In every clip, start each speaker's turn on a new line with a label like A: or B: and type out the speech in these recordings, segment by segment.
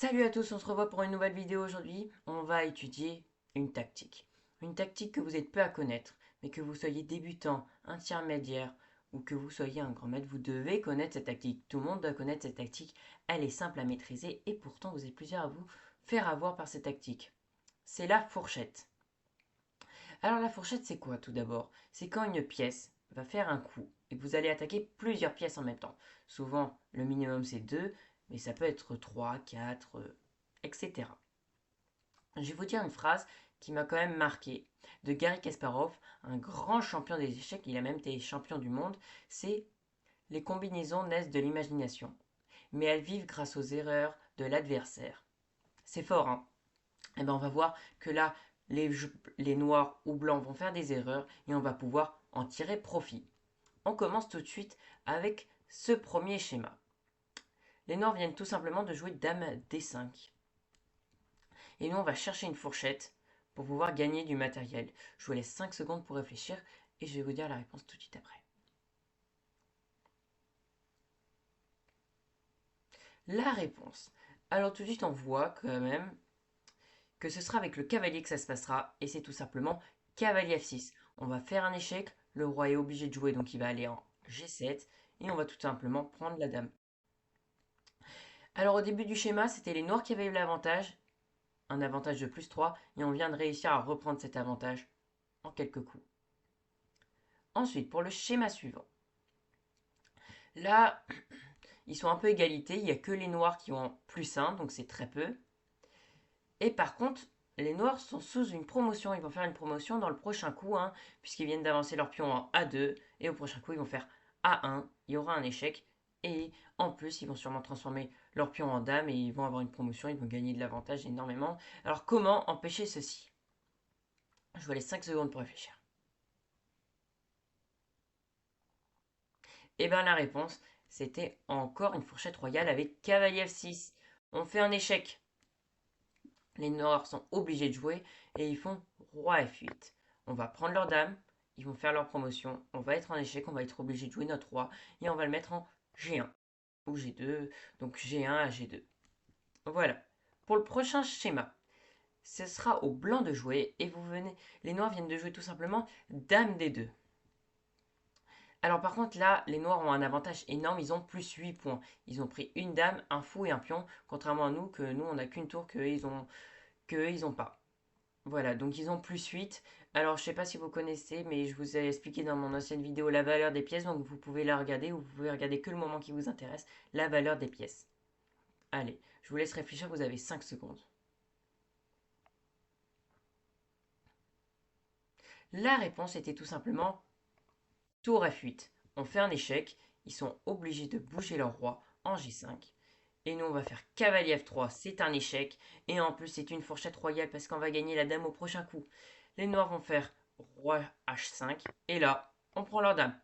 A: Salut à tous, on se revoit pour une nouvelle vidéo aujourd'hui. On va étudier une tactique. Une tactique que vous êtes peu à connaître, mais que vous soyez débutant, intermédiaire ou que vous soyez un grand maître, vous devez connaître cette tactique. Tout le monde doit connaître cette tactique. Elle est simple à maîtriser et pourtant vous êtes plusieurs à vous faire avoir par cette tactique. C'est la fourchette. Alors la fourchette c'est quoi tout d'abord? C'est quand une pièce va faire un coup et que vous allez attaquer plusieurs pièces en même temps. Souvent le minimum c'est 2, mais ça peut être 3, 4, etc. Je vais vous dire une phrase qui m'a quand même marqué de Garry Kasparov, un grand champion des échecs, il a même été champion du monde, c'est les combinaisons naissent de l'imagination, mais elles vivent grâce aux erreurs de l'adversaire. C'est fort, hein? Et ben on va voir que là, les noirs ou blancs vont faire des erreurs et on va pouvoir en tirer profit. On commence tout de suite avec ce premier schéma. Les noirs viennent tout simplement de jouer Dame D5. Et nous, on va chercher une fourchette pour pouvoir gagner du matériel. Je vous laisse 5 secondes pour réfléchir et je vais vous dire la réponse tout de suite après. La réponse. Alors tout de suite, on voit quand même que ce sera avec le cavalier que ça se passera et c'est tout simplement cavalier F6. On va faire un échec, le roi est obligé de jouer donc il va aller en G7 et on va tout simplement prendre la dame. Alors au début du schéma, c'était les noirs qui avaient eu l'avantage, un avantage de +3 et on vient de réussir à reprendre cet avantage en quelques coups. Ensuite, pour le schéma suivant. Là, ils sont un peu égalité, il n'y a que les noirs qui ont +1, donc c'est très peu. Et par contre, les noirs sont sous une promotion, ils vont faire une promotion dans le prochain coup, hein, puisqu'ils viennent d'avancer leur pion en A2, et au prochain coup, ils vont faire A1, il y aura un échec, et en plus, ils vont sûrement transformer leur pion en dame, et ils vont avoir une promotion, ils vont gagner de l'avantage énormément. Alors comment empêcher ceci? Je vous laisse 5 secondes pour réfléchir. Et bien la réponse, c'était encore une fourchette royale avec cavalier F6. On fait un échec. Les noirs sont obligés de jouer et ils font roi F8. On va prendre leur dame, ils vont faire leur promotion, on va être en échec, on va être obligé de jouer notre roi et on va le mettre en G1 ou G2, donc G1 à G2. Voilà. Pour le prochain schéma, ce sera au blanc de jouer et les noirs viennent de jouer tout simplement dame D2. Alors par contre là, les noirs ont un avantage énorme, ils ont +8 points. Ils ont pris une dame, un fou et un pion, contrairement à nous, que nous on n'a qu'une tour que ils ont pas. Voilà, donc ils ont +8. Alors je sais pas si vous connaissez, mais je vous ai expliqué dans mon ancienne vidéo la valeur des pièces, donc vous pouvez la regarder ou vous pouvez regarder que le moment qui vous intéresse, la valeur des pièces. Allez, je vous laisse réfléchir, vous avez 5 secondes. La réponse était tout simplement tour F8. On fait un échec, ils sont obligés de bouger leur roi en G5. Et nous, on va faire cavalier F3, c'est un échec. Et en plus, c'est une fourchette royale parce qu'on va gagner la dame au prochain coup. Les noirs vont faire roi H5. Et là, on prend leur dame.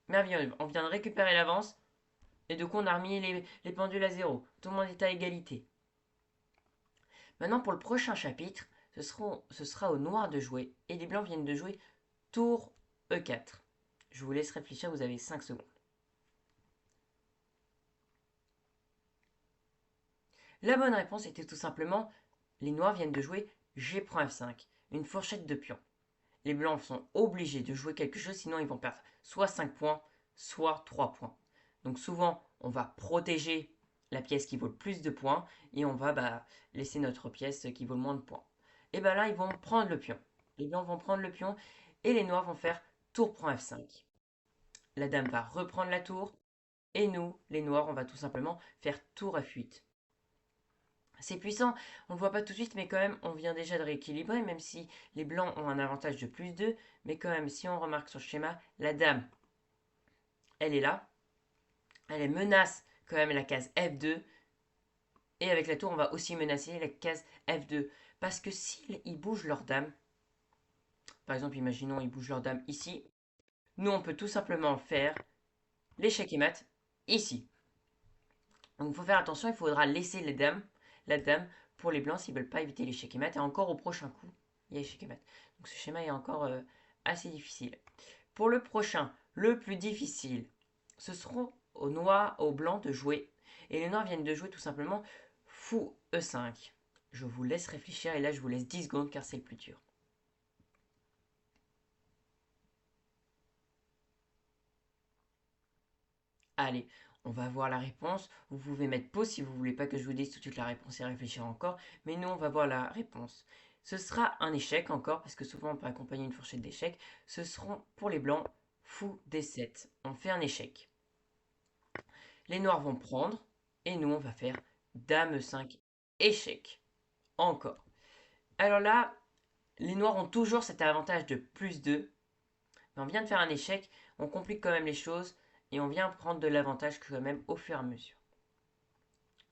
A: Merveilleux, on vient de récupérer l'avance. Et du coup, on a remis les pendules à zéro. Tout le monde est à égalité. Maintenant, pour le prochain chapitre, ce sera aux noirs de jouer. Et les blancs viennent de jouer tour E4. Je vous laisse réfléchir, vous avez 5 secondes. La bonne réponse était tout simplement les noirs viennent de jouer G prend F5, une fourchette de pions. Les blancs sont obligés de jouer quelque chose, sinon ils vont perdre soit 5 points, soit 3 points. Donc souvent, on va protéger la pièce qui vaut le plus de points et on va laisser notre pièce qui vaut le moins de points. Et bien là, ils vont prendre le pion. Les blancs vont prendre le pion et les noirs vont faire tour prend F5. La dame va reprendre la tour et nous, les noirs, on va tout simplement faire tour F8. C'est puissant, on ne le voit pas tout de suite, mais quand même, on vient déjà de rééquilibrer, même si les blancs ont un avantage de +2. Mais quand même, si on remarque sur le schéma, la dame, elle est là. Elle menace quand même la case F2. Et avec la tour, on va aussi menacer la case F2. Parce que s'ils bougent leur dame, par exemple, imaginons ils bougent leur dame ici, nous, on peut tout simplement faire l'échec et mat ici. Donc il faut faire attention, il faudra laisser la dame pour les blancs s'ils ne veulent pas éviter l'échec et mat. Et encore au prochain coup, il y a échec et mat. Donc ce schéma est encore assez difficile. Pour le prochain, le plus difficile, ce seront aux noirs, aux blancs de jouer. Et les noirs viennent de jouer tout simplement fou E5. Je vous laisse réfléchir et là je vous laisse 10 secondes car c'est le plus dur. Allez, on va voir la réponse. Vous pouvez mettre pause si vous voulez pas que je vous dise tout de suite la réponse et réfléchir encore. Mais nous, on va voir la réponse. Ce sera un échec encore, parce que souvent on peut accompagner une fourchette d'échecs. Ce seront pour les blancs fou D7. On fait un échec. Les noirs vont prendre, et nous, on va faire dame E5 échec. Encore. Alors là, les noirs ont toujours cet avantage de plus 2. Mais on vient de faire un échec, on complique quand même les choses et on vient prendre de l'avantage quand même au fur et à mesure.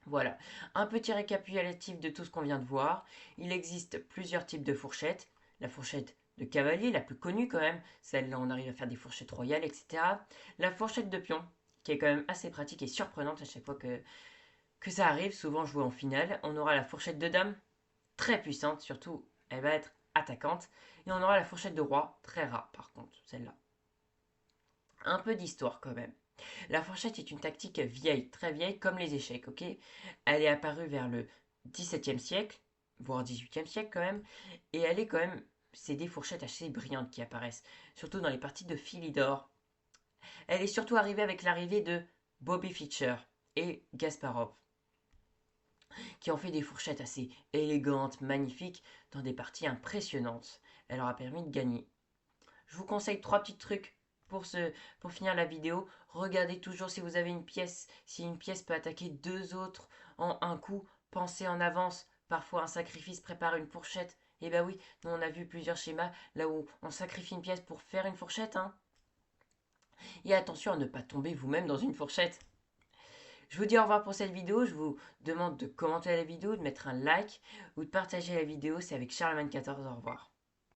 A: Voilà, un petit récapitulatif de tout ce qu'on vient de voir. Il existe plusieurs types de fourchettes. La fourchette de cavalier, la plus connue quand même, celle-là on arrive à faire des fourchettes royales, etc. La fourchette de pion, qui est quand même assez pratique et surprenante à chaque fois que ça arrive. Souvent jouée en finale. On aura la fourchette de dame, très puissante, surtout elle va être attaquante. Et on aura la fourchette de roi, très rare par contre, celle-là. Un peu d'histoire quand même. La fourchette est une tactique vieille, très vieille, comme les échecs, ok. Elle est apparue vers le XVIIe siècle, voire XVIIIe siècle quand même, et elle est quand même, c'est des fourchettes assez brillantes qui apparaissent, surtout dans les parties de Philidor. Elle est surtout arrivée avec l'arrivée de Bobby Fischer et Gasparov, qui ont fait des fourchettes assez élégantes, magnifiques, dans des parties impressionnantes. Elle leur a permis de gagner. Je vous conseille 3 petits trucs pour finir la vidéo. Regardez toujours si vous avez une pièce, si une pièce peut attaquer 2 autres en un coup. Pensez en avance. Parfois un sacrifice prépare une fourchette. Et bah oui, nous on a vu plusieurs schémas là où on sacrifie une pièce pour faire une fourchette. Hein. Et attention à ne pas tomber vous-même dans une fourchette. Je vous dis au revoir pour cette vidéo. Je vous demande de commenter la vidéo, de mettre un like ou de partager la vidéo. C'est avec Charlemagne 14. Au revoir.